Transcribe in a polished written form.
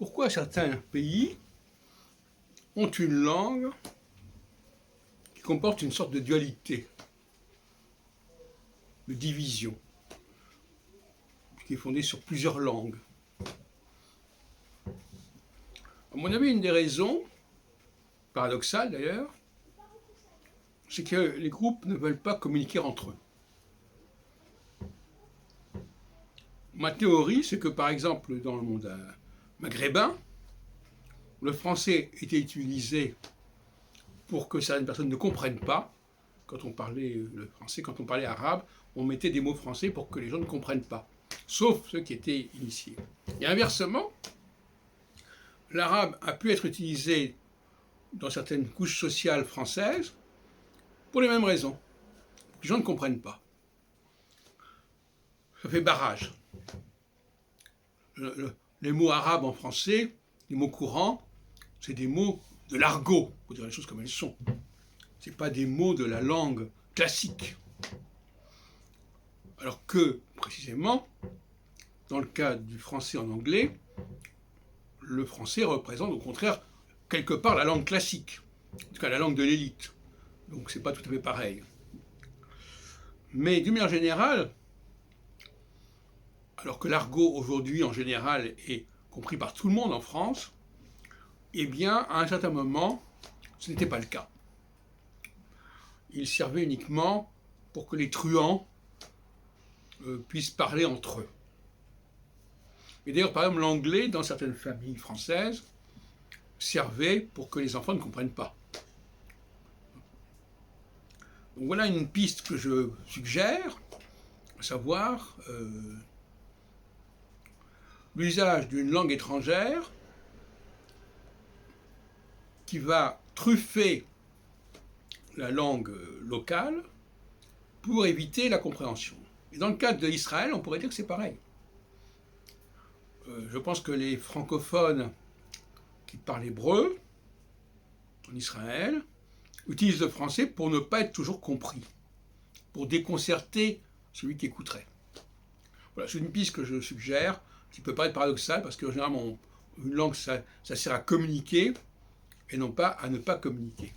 pourquoi certains pays ont une langue qui comporte une sorte de dualité, de division, qui est fondée sur plusieurs langues. À mon avis, une des raisons, paradoxale d'ailleurs, c'est que les groupes ne veulent pas communiquer entre eux. Ma théorie, c'est que par exemple dans le monde maghrébin, le français était utilisé pour que certaines personnes ne comprennent pas. Quand on parlait le français, quand on parlait arabe, on mettait des mots français pour que les gens ne comprennent pas, sauf ceux qui étaient initiés. Et inversement, l'arabe a pu être utilisé dans certaines couches sociales françaises pour les mêmes raisons. Les gens ne comprennent pas. Ça fait barrage. Les mots arabes en français, les mots courants, c'est des mots de l'argot, pour dire les choses comme elles sont. Ce n'est pas des mots de la langue classique. Alors que, précisément, dans le cas du français en anglais, le français représente au contraire quelque part la langue classique, en tout cas la langue de l'élite. Donc c'est pas tout à fait pareil. Mais d'une manière générale, alors que l'argot aujourd'hui en général est compris par tout le monde en France, eh bien à un certain moment, ce n'était pas le cas. Il servait uniquement pour que les truands puissent parler entre eux. Et d'ailleurs, par exemple, l'anglais, dans certaines familles françaises, servait pour que les enfants ne comprennent pas. Donc voilà une piste que je suggère, à savoir l'usage d'une langue étrangère qui va truffer la langue locale pour éviter la compréhension. Et dans le cas d'Israël, on pourrait dire que c'est pareil. Je pense que les francophones qui parlent hébreu en Israël utilisent le français pour ne pas être toujours compris, pour déconcerter celui qui écouterait. Voilà, c'est une piste que je suggère, qui peut paraître paradoxale, parce que généralement, une langue, ça sert à communiquer, et non pas à ne pas communiquer.